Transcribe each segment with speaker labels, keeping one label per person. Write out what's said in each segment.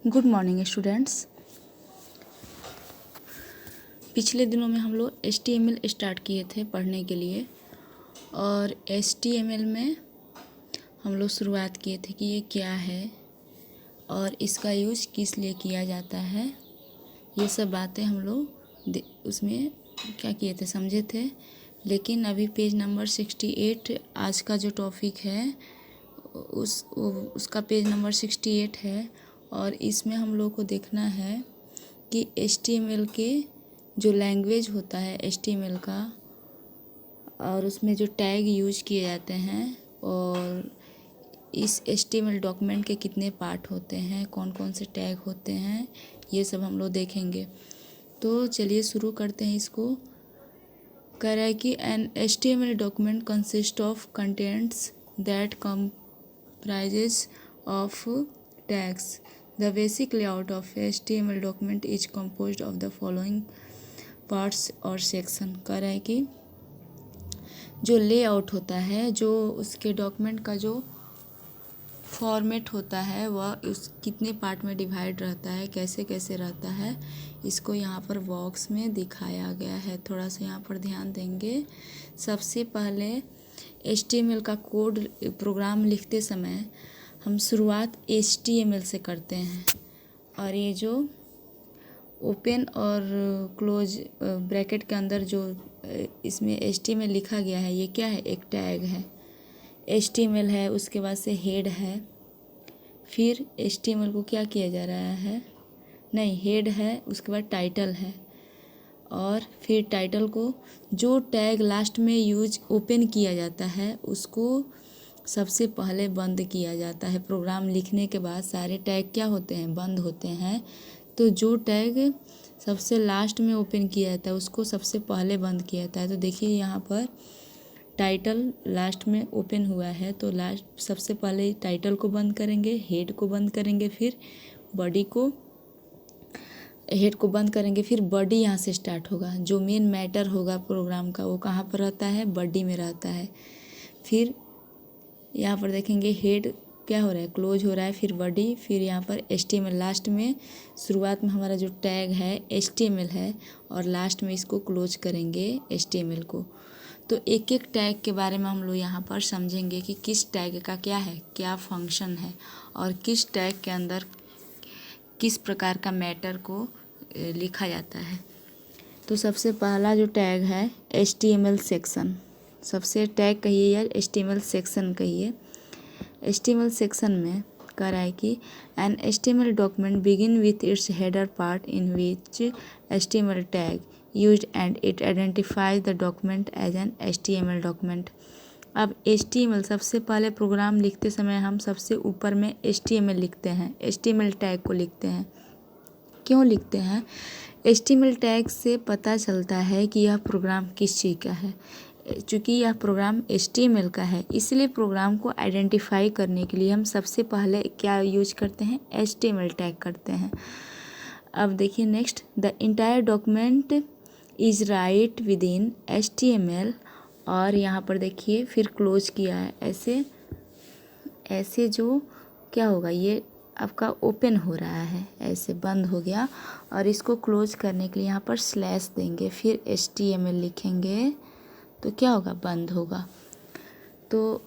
Speaker 1: Good morning students. पिछले दिनों में हम लोग HTML स्टार्ट किए थे पढ़ने के लिए, और HTML में हम लोग शुरुआत किए थे कि ये क्या है और इसका यूज किस लिए किया जाता है। ये सब बातें हम लोग उसमें क्या किए थे, समझे थे। लेकिन अभी पेज नंबर 68 आज का जो टॉपिक है उसका पेज नंबर 68 है, और इसमें हम लोग को देखना है कि HTML के जो लैंग्वेज होता है HTML का, और उसमें जो टैग यूज किए जाते हैं, और इस HTML डॉक्यूमेंट के कितने पार्ट होते हैं, कौन कौन से टैग होते हैं, ये सब हम लोग देखेंगे। तो चलिए शुरू करते हैं इसको। कह रहा है कि an HTML document consist of contents that comprises of tags. The basic layout of HTML document is composed of the following parts और section। कह रहा है कि जो लेआउट होता है, जो उसके डॉक्यूमेंट का जो फॉर्मेट होता है, वह उस कितने पार्ट में डिवाइड रहता है, कैसे कैसे रहता है, इसको यहाँ पर बॉक्स में दिखाया गया है। थोड़ा सा यहाँ पर ध्यान देंगे। सबसे पहले HTML का कोड प्रोग्राम लिखते समय हम शुरुआत HTML से करते हैं, और ये जो ओपन और क्लोज ब्रैकेट के अंदर जो इसमें HTML लिखा गया है, ये क्या है, एक टैग है। HTML है, उसके बाद से हेड है, फिर HTML को क्या किया जा रहा है, नहीं हेड है, उसके बाद टाइटल है, और फिर टाइटल को जो टैग लास्ट में यूज ओपन किया जाता है उसको सबसे पहले बंद किया जाता है। प्रोग्राम लिखने के बाद सारे टैग क्या होते हैं, बंद होते हैं। तो जो टैग सबसे लास्ट में ओपन किया जाता है उसको सबसे पहले बंद किया जाता है। तो देखिए यहाँ पर टाइटल लास्ट में ओपन हुआ है, तो लास्ट सबसे पहले टाइटल को बंद करेंगे, हेड को बंद करेंगे, फिर बॉडी को, हेड को बंद करेंगे, फिर बॉडी यहाँ से स्टार्ट होगा। जो मेन मैटर होगा प्रोग्राम का वो कहाँ पर रहता है, बॉडी में रहता है। फिर यहाँ पर देखेंगे हेड क्या हो रहा है, क्लोज हो रहा है, फिर बॉडी, फिर यहाँ पर HTML लास्ट में। शुरुआत में हमारा जो टैग है HTML है, और लास्ट में इसको क्लोज करेंगे HTML को। तो एक एक टैग के बारे में हम लोग यहाँ पर समझेंगे कि किस टैग का क्या है, क्या फंक्शन है, और किस टैग के अंदर किस प्रकार का मैटर को लिखा जाता है। तो सबसे पहला जो टैग है HTML सेक्शन, सबसे टैग कहिए या HTML सेक्शन कहिए। HTML सेक्शन में कह रहा है कि an HTML document begin with its header part in which HTML tag used and it identifies the document as an HTML document. अब HTML सबसे पहले प्रोग्राम लिखते समय हम सबसे ऊपर में HTML लिखते हैं, HTML टैग को लिखते हैं। क्यों लिखते हैं? HTML टैग से पता चलता है कि यह प्रोग्राम किस चीज़ का है। चूँकि यह प्रोग्राम HTML का है, इसलिए प्रोग्राम को आइडेंटिफाई करने के लिए हम सबसे पहले क्या यूज करते हैं, HTML टैग करते हैं। अब देखिए next, the entire document is right with in HTML, और यहाँ पर देखिए फिर क्लोज किया है। ऐसे ऐसे जो क्या होगा, ये आपका ओपन हो रहा है, ऐसे बंद हो गया, और इसको क्लोज करने के लिए यहाँ पर स्लैश देंगे, फिर HTML लिखेंगे, तो क्या होगा, बंद होगा। तो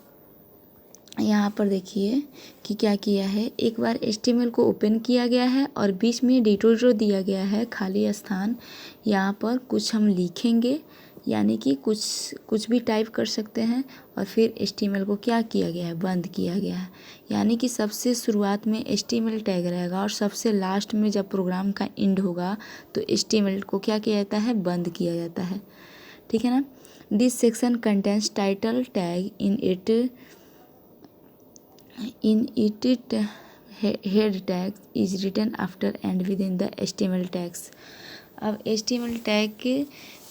Speaker 1: यहाँ पर देखिए कि क्या किया है, एक बार HTML को ओपन किया गया है और बीच में डिटोजो दिया गया है खाली स्थान। यहाँ पर कुछ हम लिखेंगे, यानी कि कुछ भी टाइप कर सकते हैं, और फिर HTML को क्या किया गया है, बंद किया गया है। यानी कि सबसे शुरुआत में HTML टैग रहेगा, और सबसे लास्ट में जब प्रोग्राम का एंड होगा तो HTML को क्या किया जाता है, बंद किया जाता है। ठीक है ना। This section contains title tag in it head tag is written after and within the HTML tags। अब HTML टैग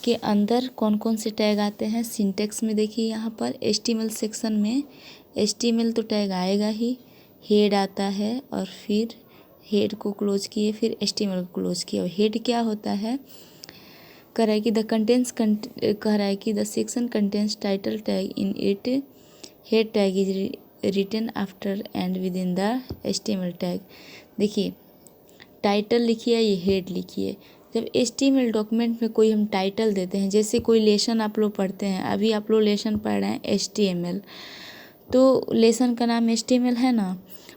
Speaker 1: के अंदर कौन कौन से टैग आते हैं, सिंटेक्स में देखिए यहाँ पर HTML सेक्शन में HTML तो टैग आएगा ही, हेड आता है, और फिर हेड को क्लोज किए, फिर HTML को क्लोज किया। हेड क्या होता है, कह रहा है कि कह रहा है कि the section contains title tag in it head tag is written after and within the HTML tag. देखिए टाइटल लिखिए, ये हेड लिखिए। जब HTML डॉक्यूमेंट में कोई हम टाइटल देते हैं, जैसे कोई लेसन आप लोग पढ़ते हैं, अभी आप लोग लेसन पढ़ रहे हैं HTML, तो लेसन का नाम HTML है ना।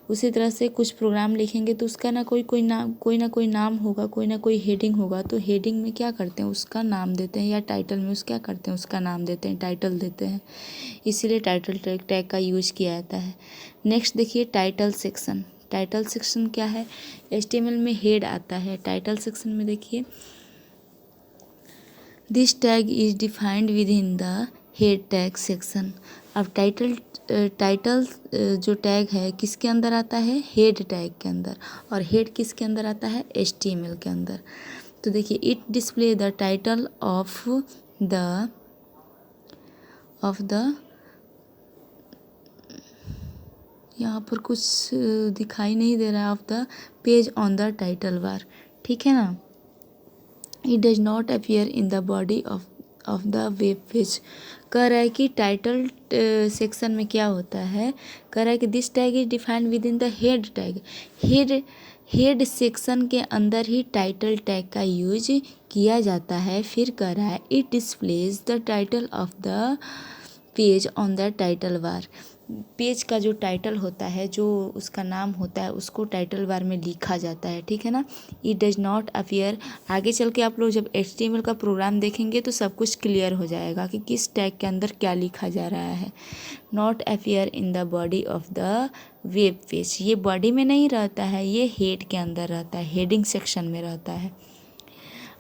Speaker 1: उसी तरह से कुछ प्रोग्राम लिखेंगे तो उसका ना कोई नाम होगा, कोई ना कोई हेडिंग होगा। तो हेडिंग में क्या करते हैं, उसका नाम देते हैं, या टाइटल में क्या करते हैं, उसका नाम देते हैं, टाइटल देते हैं। इसीलिए टाइटल टैग का यूज किया जाता है। नेक्स्ट देखिए टाइटल सेक्शन। टाइटल सेक्शन क्या है, HTML में हेड आता है, टाइटल सेक्शन में देखिए this tag is defined with in the head tag section. अब टाइटल जो टैग है किसके अंदर आता है, हेड टैग के अंदर। और हेड किसके अंदर आता है, HTML के अंदर। तो देखिए it display the title of the यहाँ पर कुछ दिखाई नहीं दे रहा है, of the page on the title बार, ठीक है ना। It does not appear in the body of the web page. कह रहा है कि टाइटल सेक्शन में क्या होता है, कह रहा है कि this tag is defined with in the head tag. Head section के अंदर ही टाइटल टैग का यूज किया जाता है। फिर कह रहा है it displays the title of the page on the title bar. Page का जो टाइटल होता है, जो उसका नाम होता है, उसको टाइटल बार में लिखा जाता है, ठीक है ना। It does not appear. आगे चल के आप लोग जब HTML का प्रोग्राम देखेंगे तो सब कुछ क्लियर हो जाएगा कि किस टैग के अंदर क्या लिखा जा रहा है। Not appear in the body of the web page. ये बॉडी में नहीं रहता है, ये हेड के अंदर रहता है, हेडिंग सेक्शन में रहता है।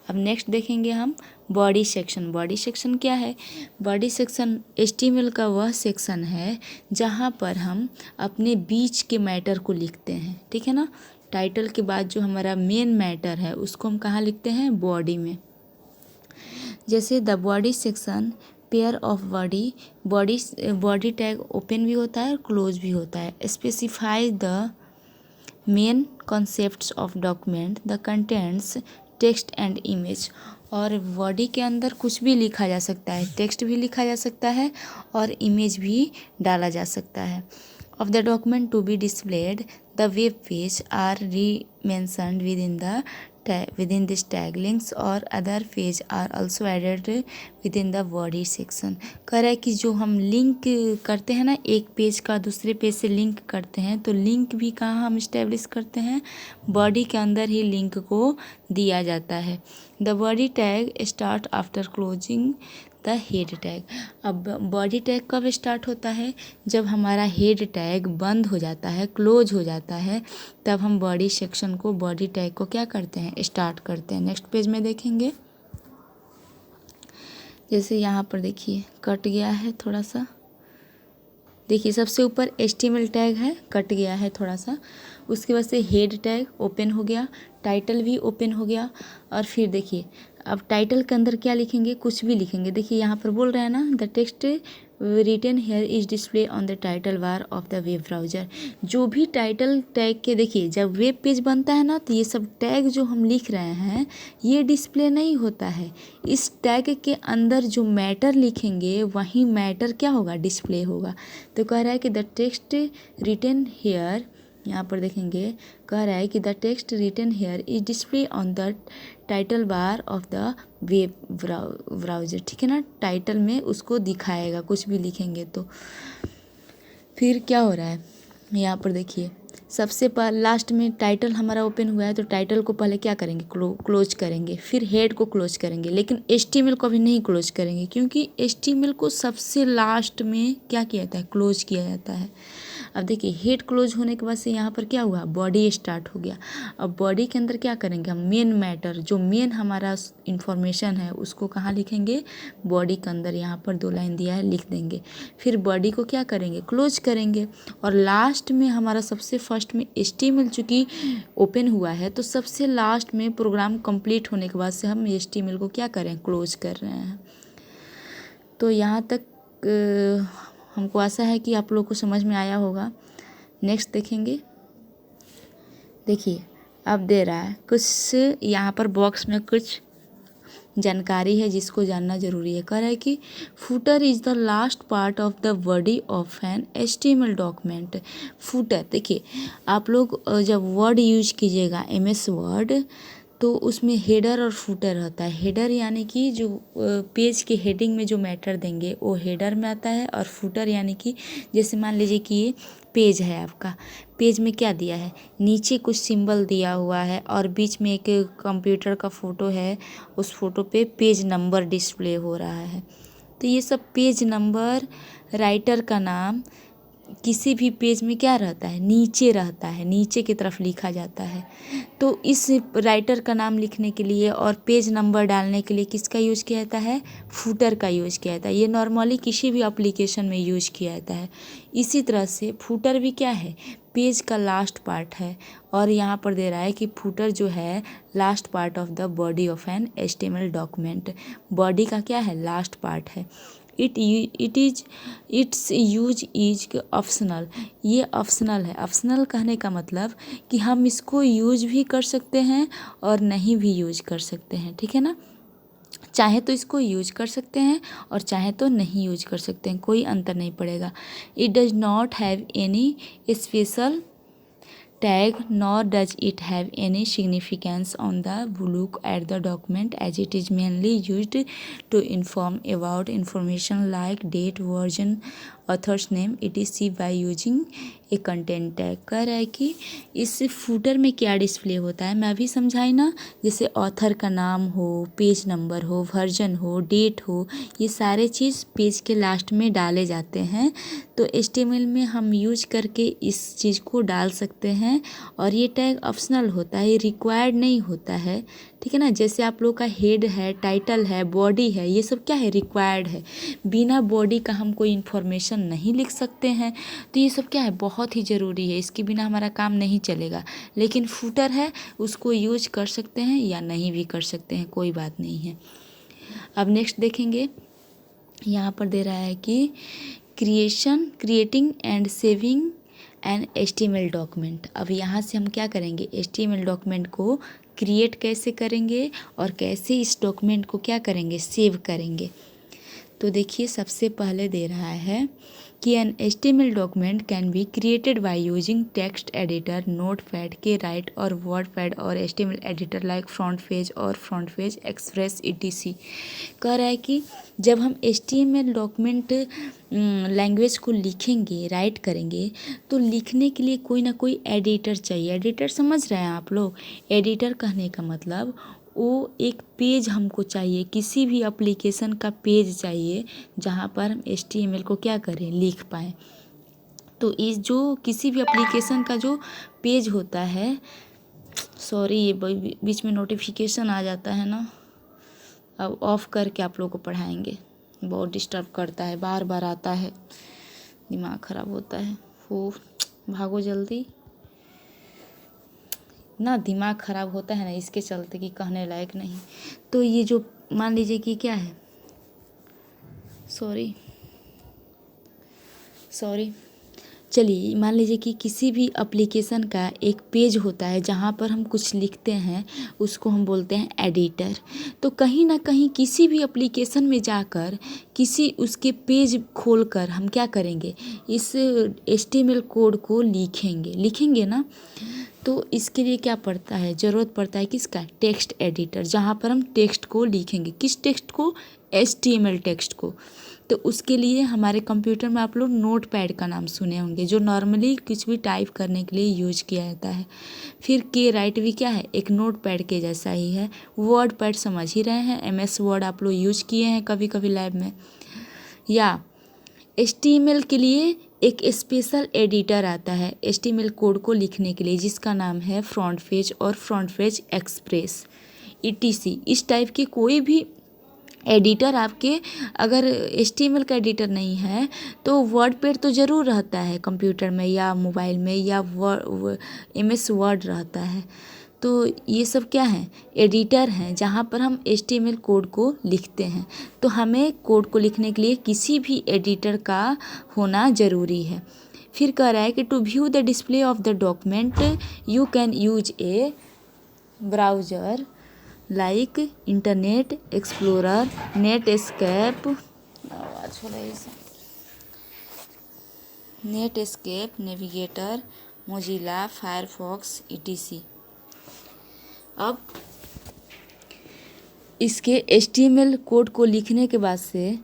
Speaker 1: अब नेक्स्ट देखेंगे हम बॉडी सेक्शन। बॉडी सेक्शन क्या है, बॉडी सेक्शन HTML का वह सेक्शन है जहाँ पर हम अपने बीच के मैटर को लिखते हैं, ठीक है ना। टाइटल के बाद जो हमारा मेन मैटर है उसको हम कहाँ लिखते हैं, बॉडी में। जैसे the body section pair of body tag open भी होता है और क्लोज भी होता है। Specify the main concepts of document the contents text and image. और बॉडी के अंदर कुछ भी लिखा जा सकता है, टेक्स्ट भी लिखा जा सकता है और इमेज भी डाला जा सकता है। Of the document to be displayed the web page are re-mentioned within this tag. Links or other page are also added within the body section. कह रहा है कि जो हम लिंक करते हैं ना, एक पेज का दूसरे पेज से लिंक करते हैं, तो लिंक भी कहाँ हम इस्टेब्लिश करते हैं, बॉडी के अंदर ही लिंक को दिया जाता है। The body tag start after closing the head tag. अब बॉडी टैग कब स्टार्ट होता है, जब हमारा हेड टैग बंद हो जाता है, क्लोज हो जाता है, तब हम बॉडी सेक्शन को, बॉडी टैग को क्या करते हैं, स्टार्ट करते हैं। नेक्स्ट पेज में देखेंगे, जैसे यहाँ पर देखिए कट गया है थोड़ा सा, देखिए सबसे ऊपर HTML टैग है, कट गया है थोड़ा सा, उसके बाद से हेड टैग ओपन हो गया, टाइटल भी ओपन हो गया। और फिर देखिए अब टाइटल के अंदर क्या लिखेंगे, कुछ भी लिखेंगे। देखिए यहाँ पर बोल रहे हैं ना, the text written here is display on the title bar of the web browser. जो भी टाइटल टैग के, देखिए जब वेब पेज बनता है ना, तो ये सब टैग जो हम लिख रहे हैं ये डिस्प्ले नहीं होता है। इस टैग के अंदर जो मैटर लिखेंगे वही मैटर क्या होगा, डिस्प्ले होगा। तो कह रहा है कि द टेक्स्ट रिटन हेयर, यहाँ पर देखेंगे कह रहा है कि the text written here is display on the title bar of the web browser, ठीक है ना। टाइटल में उसको दिखाएगा, कुछ भी लिखेंगे तो। फिर क्या हो रहा है, यहाँ पर देखिए सबसे लास्ट में टाइटल हमारा ओपन हुआ है, तो टाइटल को पहले क्या करेंगे, क्लोज करेंगे, फिर हेड को क्लोज करेंगे, लेकिन HTML को अभी नहीं क्लोज करेंगे, क्योंकि HTML को सबसे लास्ट में क्या किया जाता है, क्लोज किया जाता है। अब देखिए हेड क्लोज होने के बाद से यहाँ पर क्या हुआ, बॉडी स्टार्ट हो गया। अब बॉडी के अंदर क्या करेंगे हम, मेन मैटर, जो मेन हमारा इंफॉर्मेशन है उसको कहाँ लिखेंगे, बॉडी के अंदर, यहाँ पर 2 लाइन दिया है, लिख देंगे। फिर बॉडी को क्या करेंगे, क्लोज करेंगे। और लास्ट में हमारा सबसे फर्स्ट में HTML चूँकि ओपन हुआ है, तो सबसे लास्ट में प्रोग्राम कंप्लीट होने के बाद से हम HTML को क्या करें, क्लोज कर रहे हैं। तो यहाँ तक हमको आशा है कि आप लोग को समझ में आया होगा। नेक्स्ट देखेंगे, देखिए अब दे रहा है कुछ यहाँ पर बॉक्स में कुछ जानकारी है जिसको जानना ज़रूरी है। कह रहा है कि footer is the last part of the body of an HTML document. Footer देखिए, आप लोग जब वर्ड यूज कीजिएगा MS वर्ड, तो उसमें हेडर और फुटर रहता है। हेडर यानी कि जो पेज के हेडिंग में जो मैटर देंगे वो हेडर में आता है, और फुटर यानी कि जैसे मान लीजिए कि ये पेज है आपका, पेज में क्या दिया है, नीचे कुछ सिंबल दिया हुआ है और बीच में एक कंप्यूटर का फ़ोटो है, उस फोटो पे पेज नंबर डिस्प्ले हो रहा है। तो ये सब पेज नंबर, राइटर का नाम किसी भी पेज में क्या रहता है, नीचे रहता है, नीचे की तरफ लिखा जाता है। तो इस राइटर का नाम लिखने के लिए और पेज नंबर डालने के लिए किसका यूज़ किया जाता है, फुटर का यूज़ किया जाता है। ये नॉर्मली किसी भी एप्लीकेशन में यूज़ किया जाता है। इसी तरह से फुटर भी क्या है, पेज का लास्ट पार्ट है, और यहाँ पर दे रहा है कि फुटर जो है last part of the body of an HTML document. Body का क्या है, लास्ट पार्ट है। It's use is optional. ये ऑप्शनल है। ऑप्शनल कहने का मतलब कि हम इसको यूज भी कर सकते हैं और नहीं भी यूज कर सकते हैं, ठीक है ना। चाहे तो इसको यूज कर सकते हैं और चाहे तो नहीं यूज कर सकते हैं, कोई अंतर नहीं पड़ेगा। It does not have any special tag, nor does it have any significance on the look at the document, as it is mainly used to inform about information like date, version, author's name etc by using a content tag। कह रहा है कि इस footer में क्या display होता है, मैं अभी समझाई ना, जैसे ऑथर का नाम हो, पेज नंबर हो, वर्जन हो, डेट हो, ये सारे चीज़ पेज के लास्ट में डाले जाते हैं। तो HTML में हम यूज करके इस चीज़ को डाल सकते हैं, और ये टैग ऑप्शनल होता है, ये रिक्वायर्ड नहीं होता है, ठीक है ना। जैसे आप लोग का हेड है, टाइटल है, बॉडी है, ये सब क्या है, रिक्वायर्ड है। बिना बॉडी का हम कोई इन्फॉर्मेशन नहीं लिख सकते हैं, तो ये सब क्या है, बहुत ही ज़रूरी है, इसके बिना हमारा काम नहीं चलेगा। लेकिन फुटर है, उसको यूज कर सकते हैं या नहीं भी कर सकते हैं, कोई बात नहीं है। अब नेक्स्ट देखेंगे, यहाँ पर दे रहा है कि creating and saving an HTML document. अब यहाँ से हम क्या करेंगे, HTML डॉक्यूमेंट को क्रिएट कैसे करेंगे और कैसे इस डॉक्यूमेंट को क्या करेंगे, सेव करेंगे। तो देखिए, सबसे पहले दे रहा है कि an HTML document can be created by using text editor, notepad के राइट और वर्डपैड और HTML editor like front page और फ्रंट पेज एक्सप्रेस etc। कह रहा है कि जब हम HTML डॉक्यूमेंट लैंग्वेज को लिखेंगे, राइट करेंगे, तो लिखने के लिए कोई ना कोई एडिटर चाहिए। एडिटर समझ रहे हैं आप लोग, एडिटर कहने का मतलब वो एक पेज हमको चाहिए, किसी भी एप्लीकेशन का पेज चाहिए जहाँ पर हम HTML को क्या करें, लिख पाएँ। तो इस जो किसी भी एप्लीकेशन का जो पेज होता है, सॉरी ये बीच में नोटिफिकेशन आ जाता है ना, अब ऑफ करके आप लोगों को पढ़ाएंगे, बहुत डिस्टर्ब करता है, बार बार आता है, दिमाग ख़राब होता है। हो भागो जल्दी ना, दिमाग ख़राब होता है ना, इसके चलते कि कहने लायक नहीं। तो ये जो मान लीजिए कि क्या है, सॉरी चलिए, मान लीजिए कि किसी भी एप्लीकेशन का एक पेज होता है जहाँ पर हम कुछ लिखते हैं, उसको हम बोलते हैं एडिटर। तो कहीं ना कहीं किसी भी एप्लीकेशन में जाकर किसी उसके पेज खोलकर हम क्या करेंगे, इस HTML कोड को लिखेंगे ना। तो इसके लिए क्या पड़ता है, ज़रूरत पड़ता है किसका, टेक्स्ट एडिटर, जहाँ पर हम टेक्स्ट को लिखेंगे। किस टेक्स्ट को, HTML टेक्स्ट को। तो उसके लिए हमारे कंप्यूटर में आप लोग नोटपैड का नाम सुने होंगे, जो नॉर्मली कुछ भी टाइप करने के लिए यूज किया जाता है। फिर के राइट भी क्या है, एक नोटपैड के जैसा ही है। वर्डपैड समझ ही रहे हैं, MS वर्ड आप लोग यूज किए हैं कभी कभी लैब में। या HTML के लिए एक स्पेशल एडिटर आता है HTML कोड को लिखने के लिए, जिसका नाम है फ्रंट पेज और फ्रंट पेज एक्सप्रेस etc। इस टाइप के कोई भी एडिटर आपके, अगर HTML का एडिटर नहीं है तो वर्डपैड तो ज़रूर रहता है कंप्यूटर में या मोबाइल में, या MS वर्ड रहता है। तो ये सब क्या है, एडिटर हैं जहाँ पर हम HTML कोड को लिखते हैं। तो हमें कोड को लिखने के लिए किसी भी एडिटर का होना ज़रूरी है। फिर कह रहा है कि to view the display of the document you can use a browser. Like Internet Explorer, Netscape, आवाज़ हो रही है, Netscape, Navigator, Mozilla, Firefox etc। अब इसके HTML कोड को लिखने के बाद से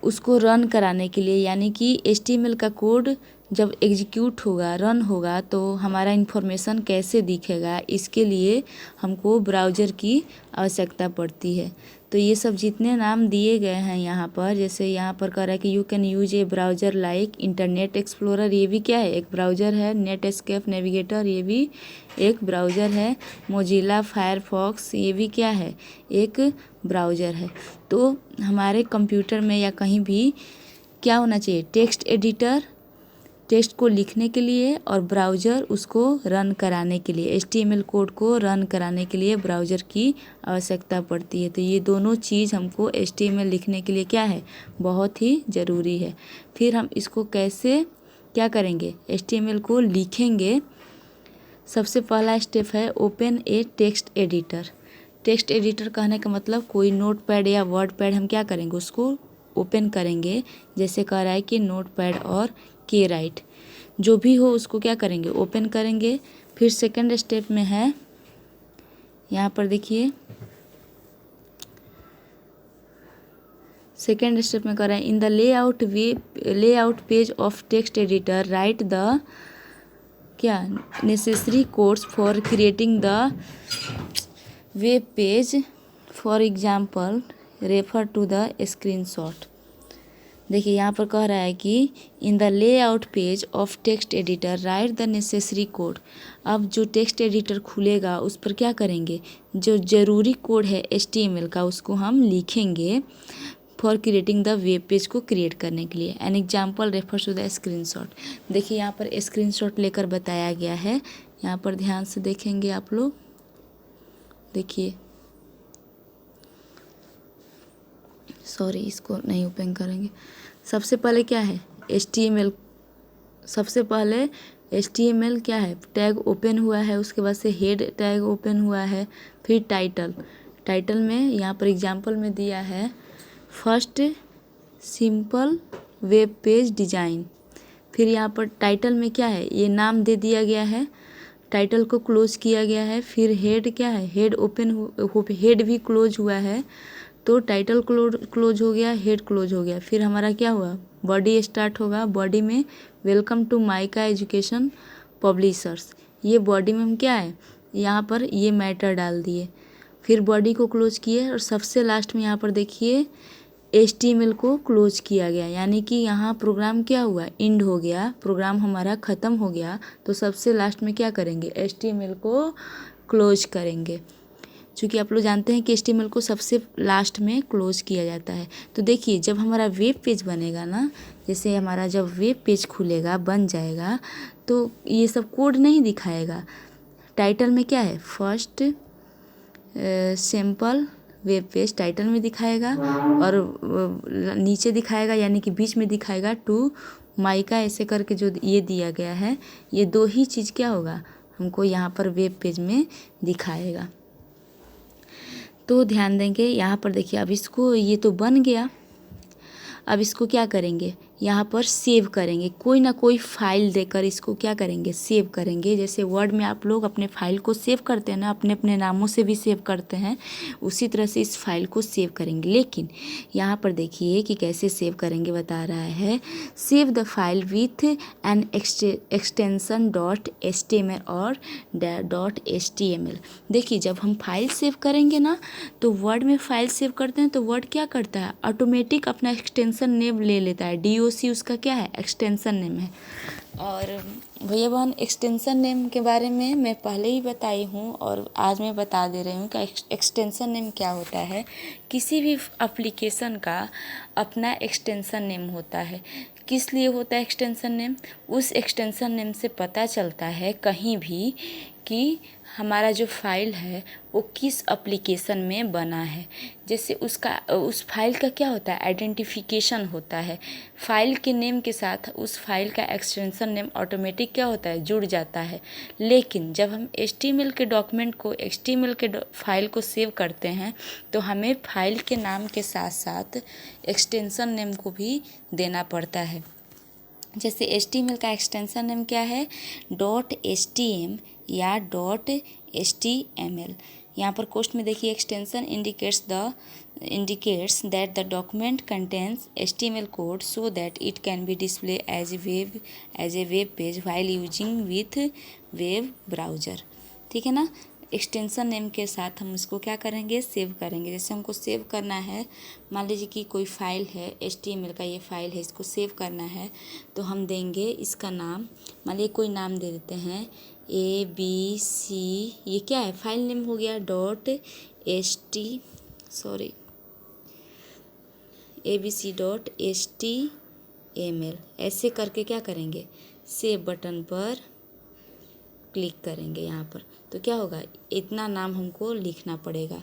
Speaker 1: उसको रन कराने के लिए, यानी कि HTML का कोड जब एग्जीक्यूट होगा, रन होगा, तो हमारा इन्फॉर्मेशन कैसे दिखेगा, इसके लिए हमको ब्राउज़र की आवश्यकता पड़ती है। तो ये सब जितने नाम दिए गए हैं यहाँ पर, जैसे यहाँ पर कह रहा है कि you can use a browser like Internet explorer, ये भी क्या है, एक ब्राउज़र है। नेटस्केप नेविगेटर, ये भी एक ब्राउज़र है। मोजिला फायरफॉक्स, ये भी क्या है, एक ब्राउज़र है। तो हमारे कंप्यूटर में या कहीं भी क्या होना चाहिए, टेक्स्ट एडिटर टेक्स्ट को लिखने के लिए, और ब्राउज़र उसको रन कराने के लिए, HTML कोड को रन कराने के लिए ब्राउज़र की आवश्यकता पड़ती है। तो ये दोनों चीज़ हमको HTML लिखने के लिए क्या है, बहुत ही ज़रूरी है। फिर हम इसको कैसे क्या करेंगे, HTML को लिखेंगे। सबसे पहला स्टेप है ओपन ए टेक्स्ट एडिटर। टेक्स्ट एडिटर कहने का मतलब कोई नोटपैड या वर्ड पैड हम क्या करेंगे, उसको ओपन करेंगे। जैसे कह रहा है कि नोटपैड और के राइट, जो भी हो उसको क्या करेंगे, ओपन करेंगे। फिर सेकंड स्टेप में है, यहाँ पर देखिए सेकेंड स्टेप में कर रहा है, in the layout page of text editor write the क्या necessary codes for creating the web page, for example refer to the screenshot. देखिए यहाँ पर कह रहा है कि in the layout page of text editor write the necessary code. अब जो टेक्स्ट एडिटर खुलेगा उस पर क्या करेंगे, जो ज़रूरी कोड है HTML का उसको हम लिखेंगे for creating the web page को क्रिएट करने के लिए। An example refers to the screenshot. देखिए यहाँ पर स्क्रीनशॉट लेकर बताया गया है, यहाँ पर ध्यान से देखेंगे आप लोग। देखिए सॉरी, इसको नहीं ओपन करेंगे। सबसे पहले क्या है HTML, सबसे पहले HTML क्या है, टैग ओपन हुआ है, उसके बाद से हेड टैग ओपन हुआ है। फिर टाइटल में यहाँ पर एग्जाम्पल में दिया है first simple web page design. फिर यहाँ पर टाइटल में क्या है, ये नाम दे दिया गया है, टाइटल को क्लोज किया गया है। फिर हेड क्या है, हेड हेड भी क्लोज हुआ है, तो टाइटल क्लोज हो गया, हेड क्लोज हो गया। फिर हमारा क्या हुआ, बॉडी स्टार्ट होगा। बॉडी में welcome to Mica education publishers, ये बॉडी में हम क्या है, यहाँ पर ये मैटर डाल दिए। फिर बॉडी को क्लोज किए, और सबसे लास्ट में यहाँ पर देखिए HTML को क्लोज किया गया, यानी कि यहाँ प्रोग्राम क्या हुआ, एंड हो गया, प्रोग्राम हमारा ख़त्म हो गया। तो सबसे लास्ट में क्या करेंगे, HTML को क्लोज करेंगे। चूँकि आप लोग जानते हैं कि HTML को सबसे लास्ट में क्लोज किया जाता है। तो देखिए जब हमारा वेब पेज बनेगा ना, जैसे हमारा जब वेब पेज खुलेगा, बन जाएगा, तो ये सब कोड नहीं दिखाएगा। टाइटल में क्या है, first simple web page title में दिखाएगा, और नीचे दिखाएगा यानी कि बीच में दिखाएगा टू माइका, ऐसे करके जो ये दिया गया है, ये दो ही चीज़ क्या होगा, हमको यहाँ पर वेब पेज में दिखाएगा। तो ध्यान देंगे यहाँ पर देखिए, अब इसको ये तो बन गया, अब इसको क्या करेंगे, यहाँ पर सेव करेंगे। कोई ना कोई फाइल देकर इसको क्या करेंगे, सेव करेंगे। जैसे वर्ड में आप लोग अपने फाइल को सेव करते हैं ना, अपने अपने नामों से भी सेव करते हैं, उसी तरह से इस फाइल को सेव करेंगे। लेकिन यहाँ पर देखिए कि कैसे सेव करेंगे, बता रहा है save the file with an extension .html और .html। देखिए जब हम फाइल सेव करेंगे ना, तो वर्ड में फाइल सेव करते हैं तो वर्ड क्या करता है, ऑटोमेटिक अपना एक्सटेंशन नेम ले लेता है। DOC उसका क्या है, एक्सटेंशन नेम है। और भैया बहन एक्सटेंशन नेम के बारे में मैं पहले ही बताई हूँ, और आज मैं बता दे रही हूँ कि एक्सटेंशन नेम क्या होता है। किसी भी एप्लीकेशन का अपना एक्सटेंशन नेम होता है। किस लिए होता है एक्सटेंशन नेम, उस एक्सटेंशन नेम से पता चलता है कहीं भी कि हमारा जो फाइल है वो किस एप्लीकेशन में बना है। जैसे उस फाइल का क्या होता है, आइडेंटिफिकेशन होता है। फाइल के नेम के साथ उस फाइल का एक्सटेंशन नेम ऑटोमेटिक क्या होता है, जुड़ जाता है। लेकिन जब हम HTML के डॉक्यूमेंट को HTML के फाइल को सेव करते हैं तो हमें फाइल के नाम के साथ साथ एक्सटेंशन नेम को भी देना पड़ता है। जैसे HTML का एक्सटेंशन नेम क्या है, .htm या .html। यहाँ पर कोष्ठ में देखिए, extension indicates that the document contains HTML code so that it can be displayed as a web page while using with web browser। ठीक है ना। एक्सटेंशन नेम के साथ हम इसको क्या करेंगे, सेव करेंगे। जैसे हमको सेव करना है, मान लीजिए कि कोई फाइल है, HTML का ये फाइल है, इसको सेव करना है तो हम देंगे इसका नाम, मान लीजिए कोई नाम दे देते हैं ABC। ये क्या है, फाइल नेम हो गया ABC.html। ऐसे करके क्या करेंगे, सेव बटन पर क्लिक करेंगे यहाँ पर, तो क्या होगा, इतना नाम हमको लिखना पड़ेगा।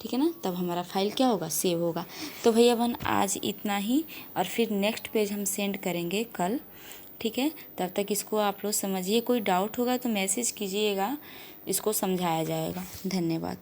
Speaker 1: ठीक है ना, तब हमारा फाइल क्या होगा, सेव होगा। तो भैया बहन आज इतना ही, और फिर नेक्स्ट पेज हम सेंड करेंगे कल। ठीक है, तब तक इसको आप लोग समझिए। कोई डाउट होगा तो मैसेज कीजिएगा, इसको समझाया जाएगा। धन्यवाद।